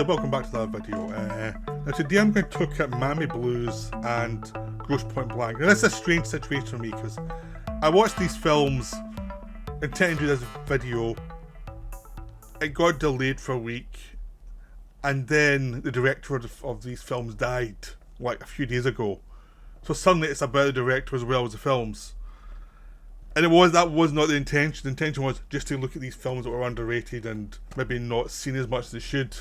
welcome back to that video. Now today I'm going to talk about Miami Blues and Grosse Point Blank. Now this is a strange situation for me because I watched these films intending to do this video. It got delayed for a week, and then the director of these films died like a few days ago. So suddenly it's about the director as well as the films. And that was not the intention. The intention was just to look at these films that were underrated and maybe not seen as much as they should.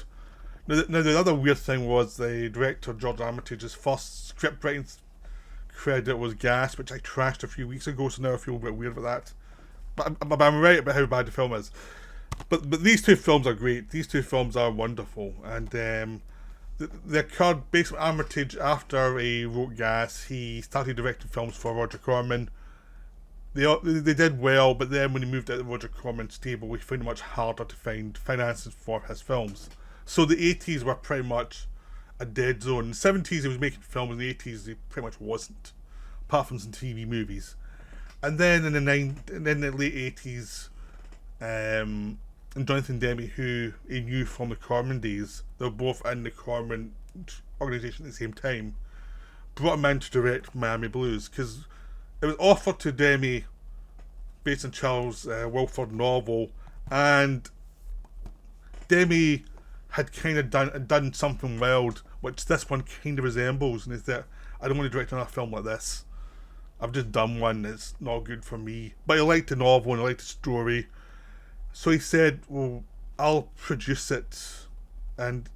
Now the other weird thing was the director, George Armitage's first script writing credit was Gas, which I trashed a few weeks ago, so now I feel a bit weird about that. But I'm right about how bad the film is. But these two films are great. These two films are wonderful. And they occurred based on Armitage. After he wrote Gas, he started directing films for Roger Corman. They did well, but then when he moved out of Roger Corman's stable, we found it much harder to find finances for his films. So the 80s were pretty much a dead zone. In the 70s he was making films, in the 80s he pretty much wasn't, apart from some TV movies. And then in the late 80s, and Jonathan Demme, who he knew from the Corman days, they were both in the Corman organisation at the same time, brought him in to direct Miami Blues, because it was offered to Demme based on Charles Wilford novel, and Demme had kind of done something wild, which this one kind of resembles, and is that I don't want to direct another film like this. I've just done one, it's not good for me. But he liked the novel and he liked the story, so he said, well, I'll produce it. And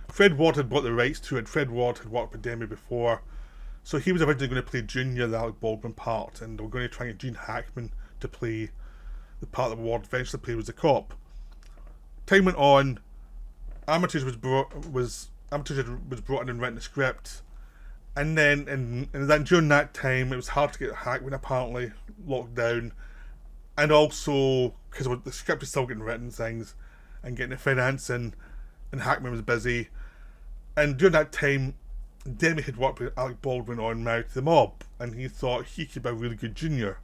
Fred Ward had bought the rights to it. Fred Ward had worked with Demme before, so he was originally going to play Junior, the Alec Baldwin part, and they were going to try and get Gene Hackman to play the part that Ward eventually played, was the cop. Time went on. Armitage was brought in and written a script, and then during that time it was hard to get Hackman apparently locked down, and also because the script was still getting written things and getting the financing, and Hackman was busy. And during that time, Demme had worked with Alec Baldwin on Married to the Mob, and he thought he could be a really good Junior.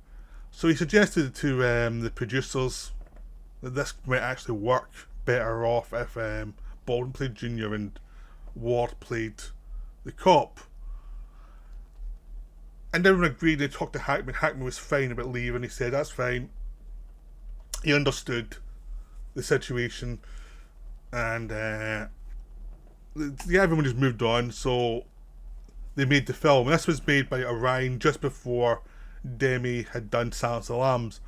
So he suggested to the producers that this might actually work better off if Baldwin played Junior and Ward played the cop. And everyone agreed. They talked to Hackman. Hackman was fine about leaving. He said that's fine. He understood the situation, and everyone just moved on. So they made the film. And this was made by Orion just before Demme had done Silence of the Lambs,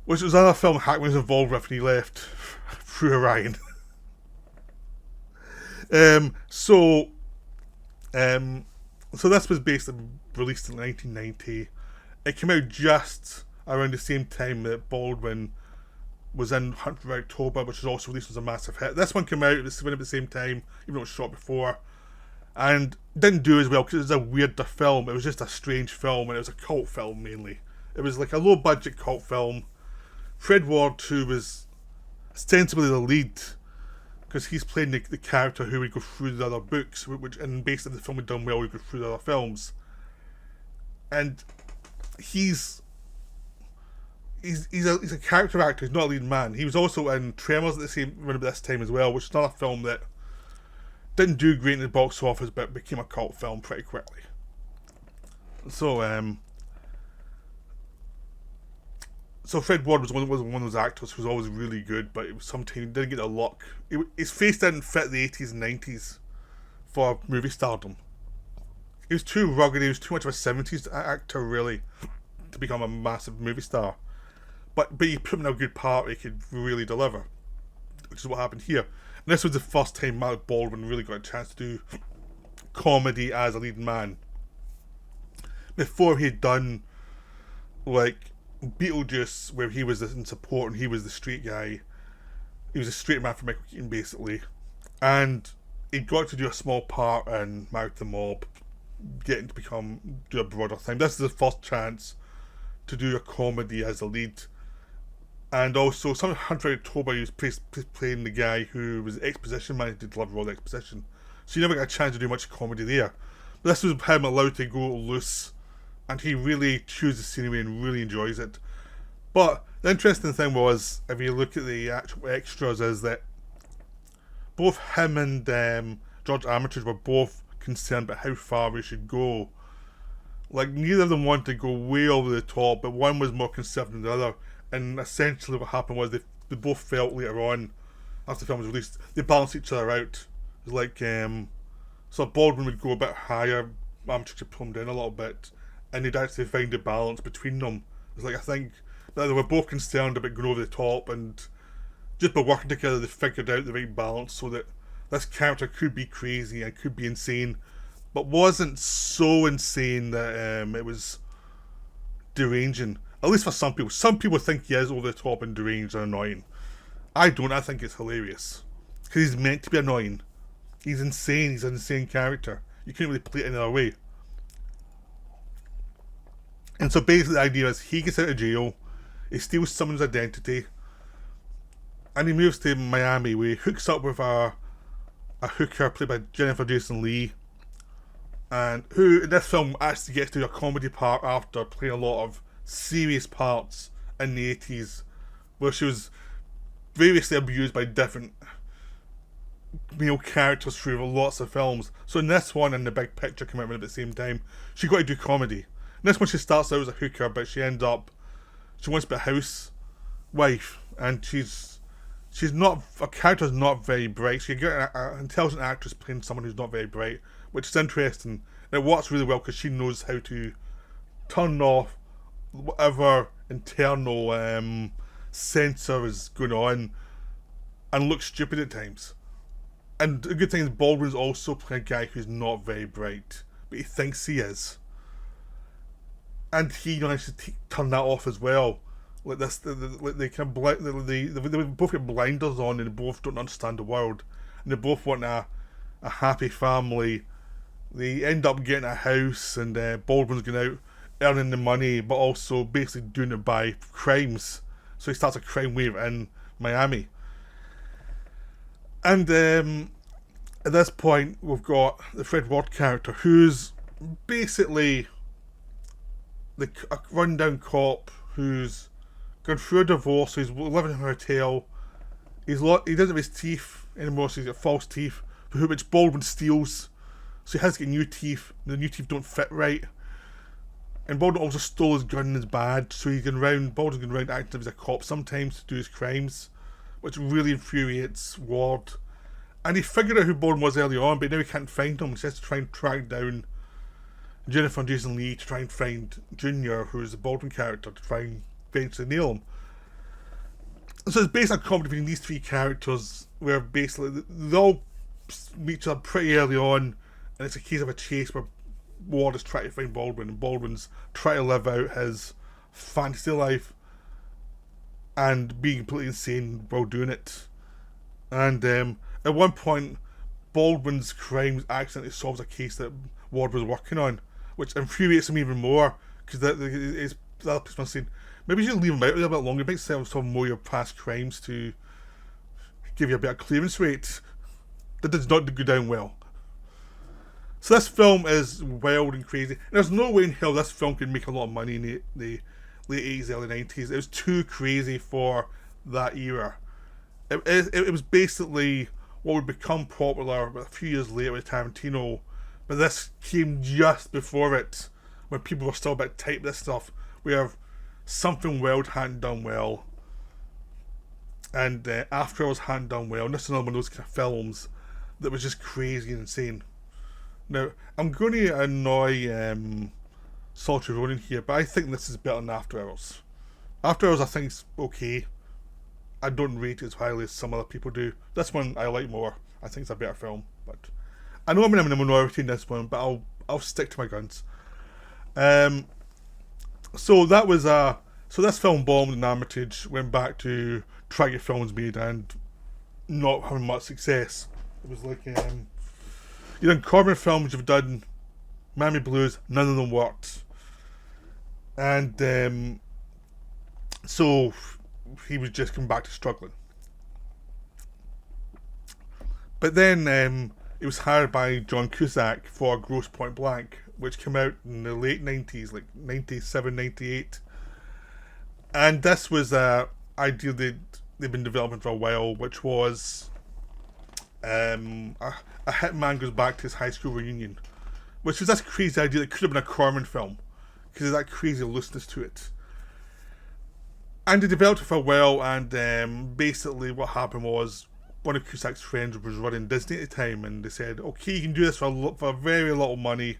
which was another film Hackman was involved with, and he left through Orion. So this was released in 1990. It came out just around the same time that Baldwin was in Hunt for Red October, which was also released as a massive hit. This one came out at the same time, even though it was shot before, and didn't do as well because it was a weirder film. It was just a strange film, and it was a cult film mainly. It was like a low budget cult film. Fred Ward, who was ostensibly the lead, because he's playing the character who would go through the other books, which, and based on the film had done well, would go through the other films. And he's a character actor, he's not a lead man. He was also in Tremors around this time as well, which is another film that didn't do great in the box office, but became a cult film pretty quickly. So Fred Ward was one of those actors who was always really good, but sometimes he didn't get the luck. His face didn't fit the 80s and 90s for movie stardom. He was too rugged, he was too much of a 70s actor, really, to become a massive movie star. But you put him in a good part, he could really deliver, which is what happened here. And this was the first time Alec Baldwin really got a chance to do comedy as a lead man. Before he had done, like, Beetlejuice, where he was in support and he was the straight guy. He was a straight man for Michael Keaton, basically. And he got to do a small part in Married to the Mob, getting to do a broader thing. This is the first chance to do a comedy as a lead. And also, some Hunt for Red October, he was playing the guy who was the exposition man, he did deliver all the exposition. So you never got a chance to do much comedy there. But this was him allowed to go loose, and he really chews the scenery and really enjoys it. But the interesting thing was, if you look at the actual extras, is that both him and George Armitage were both concerned about how far we should go. Like, neither of them wanted to go way over the top, but one was more conservative than the other. And essentially what happened was they both felt later on, after the film was released, they balanced each other out. It was like, so Baldwin would go a bit higher, Armitage would pull him down a little bit, and they'd actually find a balance between them. It was like, I think that they were both concerned about going over the top, and just by working together they figured out the right balance so that this character could be crazy and could be insane, but wasn't so insane that it was deranging. At least for some people. Some people think he is over the top and deranged and annoying. I don't. I think it's hilarious. Because he's meant to be annoying. He's insane. He's an insane character. You can't really play it any other way. And so basically the idea is he gets out of jail, he steals someone's identity, and he moves to Miami where he hooks up with a hooker played by Jennifer Jason Leigh, and who in this film actually gets to do a comedy part after playing a lot of serious parts in the 80s, where she was variously abused by different male characters through lots of films. So in this one and The Big Picture came out at the same time, she got to do comedy. In this one she starts out as a hooker, but she ends up, she wants to be a housewife, and she's not, her character's not very bright. So you get an intelligent actress playing someone who's not very bright, which is interesting. And it works really well because she knows how to turn off whatever internal censor is going on and look stupid at times. And the good thing is Baldwin's also playing a guy who's not very bright, but he thinks he is. And he managed to turn that off as well. Like this, they kind of they both get blinders on, and they both don't understand the world, and they both want a happy family. They end up getting a house, and Baldwin's going out earning the money, but also basically doing it by crimes. So he starts a crime wave in Miami. And at this point, we've got the Fred Ward character, who's basically a rundown cop who's gone through a divorce. He's living in a hotel. He doesn't have his teeth anymore, so he's got false teeth, which Baldwin steals. So he has to get new teeth. The new teeth don't fit right. And Baldwin also stole his gun and his badge, so Baldwin's going around acting as a cop sometimes to do his crimes, which really infuriates Ward. And he figured out who Baldwin was early on, but now he can't find him. He has to try and track down Jennifer and Jason Leigh to try and find Junior, who is the Baldwin character, to try and eventually nail him. So it's based on a comedy between these three characters, where basically they all meet each other pretty early on, and it's a case of a chase where Ward is trying to find Baldwin, and Baldwin's trying to live out his fantasy life and being completely insane while doing it. And at one point, Baldwin's crimes accidentally solves a case that Ward was working on, which infuriates him even more, because the other person saying, maybe you should leave him out a little bit longer, it makes sense to have more of your past crimes to give you a better clearance rate. That does not go down well. So this film is wild and crazy. There's no way in hell this film could make a lot of money in the late 80s, early 90s. It was too crazy for that era. It was basically what would become popular a few years later with Tarantino, but this came just before it, when people were still a bit tight with this stuff, where Something Wild hadn't done well, and After Hours hadn't done well, and this is another one of those kind of films that was just crazy and insane. Now, I'm going to annoy Solitary Ronin here, but I think this is better than After Hours. After Hours I think is okay. I don't rate it as highly as some other people do. This one I like more. I think it's a better film. But I know I'm in a minority in this one, but I'll stick to my guns. So that was so this film bombed, and Armitage went back to try to get films made and not having much success. It was like you've done Corman films, you've done Miami Blues, none of them worked. And so he was just coming back to struggling. But then he was hired by John Cusack for Grosse Point Blank, which came out in the late 90s, like 97, 98. And this was an idea they'd been developing for a while, which was a hitman goes back to his high school reunion, which is this crazy idea that could have been a Corman film because of that crazy looseness to it. And they developed it for a while, and basically what happened was one of Cusack's friends was running Disney at the time, and they said, okay, you can do this for very little money.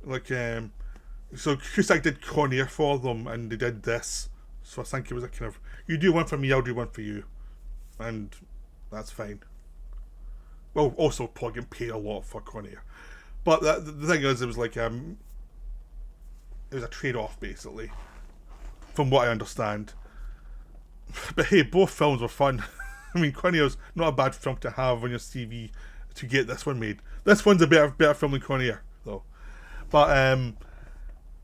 So Cusack did Con Air for them, and they did this. So I think it was a kind of, you do one for me, I'll do one for you. And that's fine. Well, also probably getting paid a lot for Con Air. But the thing is, it was like, it was a trade-off, basically, from what I understand. But hey, both films were fun. I mean, Con Air's not a bad film to have on your CV to get this one made. This one's a better film than Con Air, though. But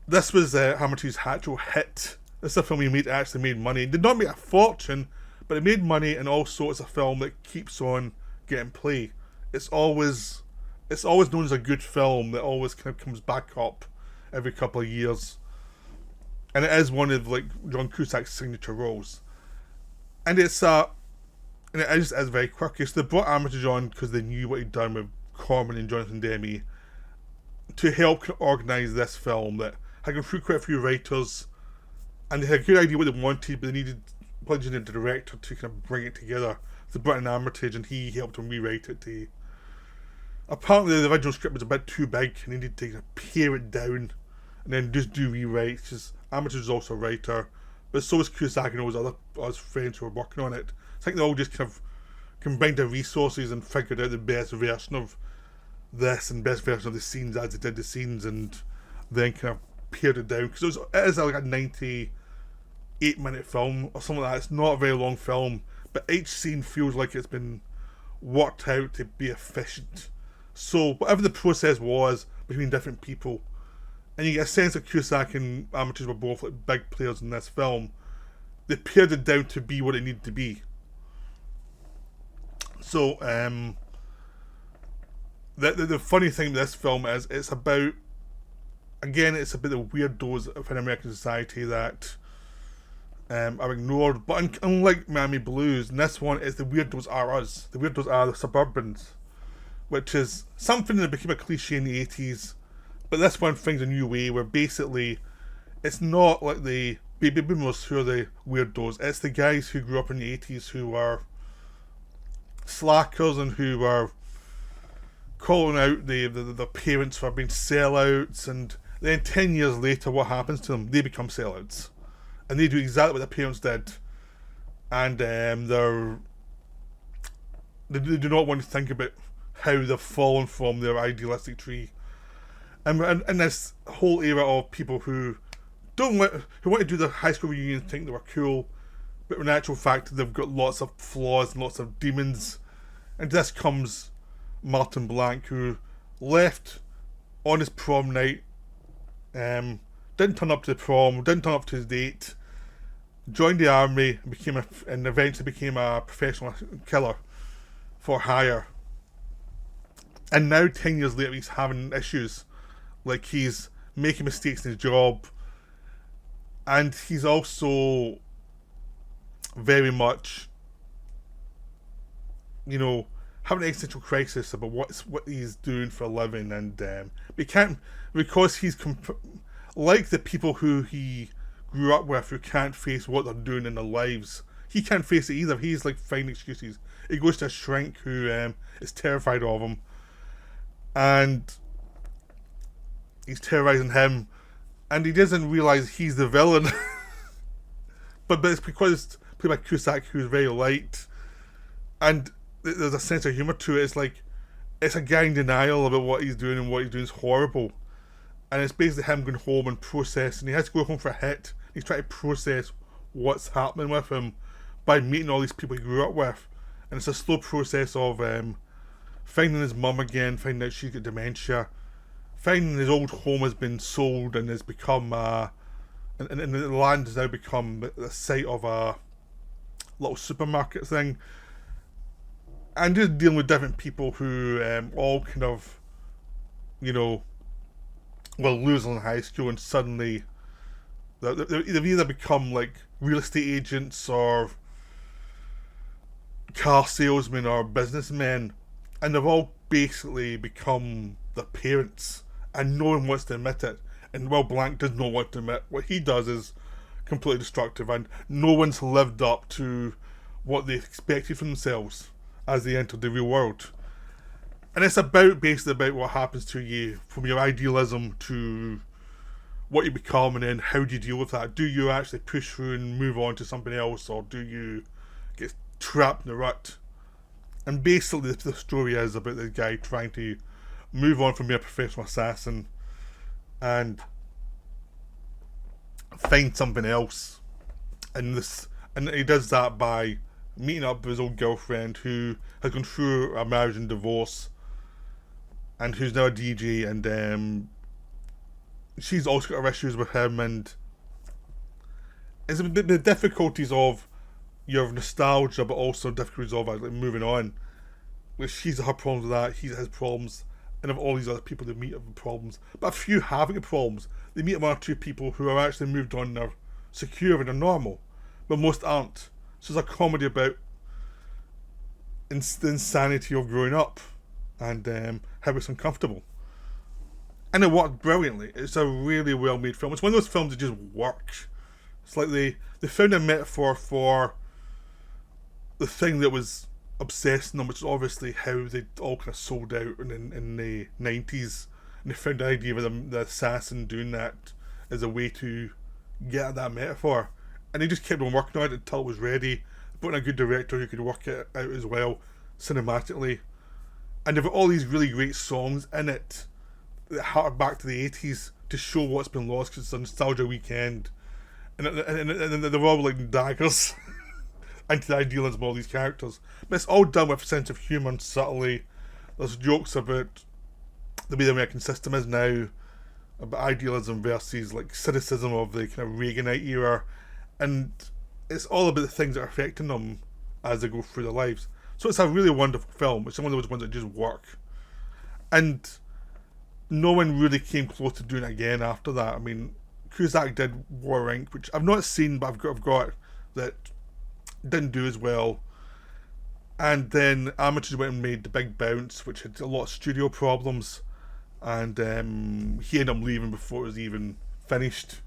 this was Armitage's actual hit. This is a film he actually made money. It did not make a fortune, but it made money, and also it's a film that keeps on getting play. It's always known as a good film that always kind of comes back up every couple of years. And it is one of like John Cusack's signature roles. And it is very quirky. So they brought Armitage on because they knew what he'd done with Corman and Jonathan Demme to help organise this film that had gone through quite a few writers, and they had a good idea what they wanted, but they needed a director to kind of bring it together. So they brought in Armitage, and he helped them rewrite it. Apparently the original script was a bit too big, and they needed to kind of pare it down and then just do rewrites, because Armitage was also a writer, but so was Cusack and all his other friends who were working on it. I think they all just kind of combined their resources and figured out the best version of this and best version of the scenes as they did the scenes, and then kind of pared it down, because it is like a 98-minute film or something like that. It's not a very long film, but each scene feels like it's been worked out to be efficient. So whatever the process was between different people, and you get a sense that Cusack and Armitage were both like big players in this film, they pared it down to be what it needed to be. So the funny thing with this film is it's about the weirdos of American society that are ignored. But unlike Miami Blues, in this one, it's the weirdos are us. The weirdos are the suburbans, which is something that became a cliche in the 80s. But this one finds a new way where basically it's not like the baby boomers who are the weirdos. It's the guys who grew up in the 80s who were slackers and who were calling out the parents for being sellouts, and then 10 years later what happens to them? They become sellouts, and they do exactly what their parents did, and they do not want to think about how they've fallen from their idealistic tree. And this whole era of people who want to do the high school reunion and think they were cool, but in actual fact they've got lots of flaws and lots of demons. And this comes Martin Blanc, who left on his prom night, didn't turn up to the prom, didn't turn up to his date, joined the army, and eventually became a professional killer for hire. And now 10 years later he's having issues. Like, he's making mistakes in his job, and he's also very much, having an existential crisis about what he's doing for a living, and he can't, because he's like the people who he grew up with who can't face what they're doing in their lives. He can't face it either. He's like finding excuses. He goes to a shrink who is terrified of him, and he's terrorizing him, and he doesn't realise he's the villain. but it's because it's played by Cusack, who's very light, and there's a sense of humour to it. It's like, it's a guy in denial about what he's doing, and what he's doing is horrible. And it's basically him going home and processing. He has to go home for a hit. He's trying to process what's happening with him by meeting all these people he grew up with. And it's a slow process of finding his mum again, finding out she's got dementia, finding his old home has been sold and has become and the land has now become the site of a little supermarket thing, and just dealing with different people who all kind of were losing in high school, and suddenly they've either become like real estate agents or car salesmen or businessmen, and they've all basically become their parents, and no one wants to admit it. And Will Blank does not want to admit what he does is completely destructive, and no one's lived up to what they expected from themselves as they entered the real world. And it's basically about what happens to you from your idealism to what you become, and then how do you deal with that? Do you actually push through and move on to something else, or do you get trapped in the rut? And basically the story is about this guy trying to move on from being a professional assassin and find something else. And he does that by meeting up with his old girlfriend who has gone through a marriage and divorce, and who's now a DJ, and she's also got her issues with him, and it's the difficulties of your nostalgia, but also difficulties of like moving on. Like, she's her problems with that, he has problems, and of all these other people they meet have problems. But a few having problems, they meet one or two people who are actually moved on, they're secure and they're normal, but most aren't. So it's a comedy about the insanity of growing up, and how it's uncomfortable. And it worked brilliantly. It's a really well made film. It's one of those films that just works. It's like they found a metaphor for the thing that was obsessing them, which is obviously how they all kind of sold out in the 90s. And they found the idea of the assassin doing that as a way to get at that metaphor. And they just kept on working on it until it was ready. Put in a good director who could work it out as well, cinematically. And they've got all these really great songs in it that hark back to the 80s to show what's been lost, because it's a nostalgia weekend. And they're all like daggers into the idealism of all these characters. But it's all done with a sense of humour and subtlety. There's jokes about the way the American system is now, about idealism versus like cynicism of the kind of Reaganite era. And it's all about the things that are affecting them as they go through their lives. So it's a really wonderful film. It's one of those ones that just work. And no one really came close to doing it again after that. I mean, Cusack did War Inc., which I've not seen, but I've got that didn't do as well. And then Armitage went and made The Big Bounce, which had a lot of studio problems. And he ended up leaving before it was even finished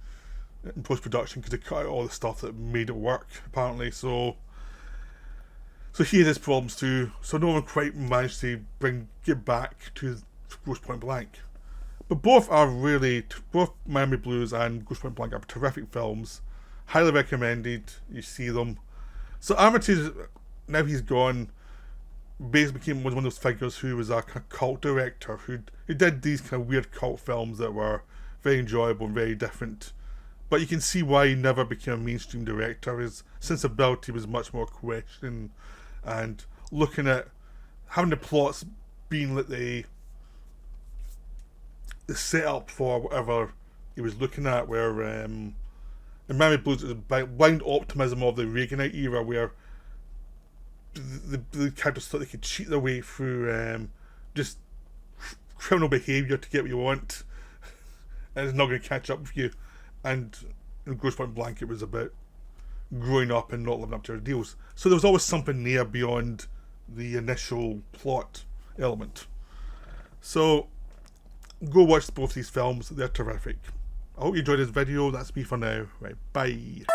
in post-production, because they cut out all the stuff that made it work, apparently. So he had his problems too. So no one quite managed to get back to Grosse Point Blank. But both Miami Blues and Grosse Point Blank are terrific films. Highly recommended. You see them. So Armitage, now he's gone, basically became one of those figures who was a kind of cult director who did these kind of weird cult films that were very enjoyable and very different. But you can see why he never became a mainstream director. His sensibility was much more questioning, and looking at having the plots being like the setup for whatever he was looking at, where in Miami Blues it was blind optimism of the Reaganite era, where the characters thought they could cheat their way through just criminal behaviour to get what you want, and it's not going to catch up with you. And in Grosse Point Blank it was about growing up and not living up to your deals. So there was always something there beyond the initial plot element. So go watch both these films, they're terrific. I hope you enjoyed this video. That's me for now. Right, bye.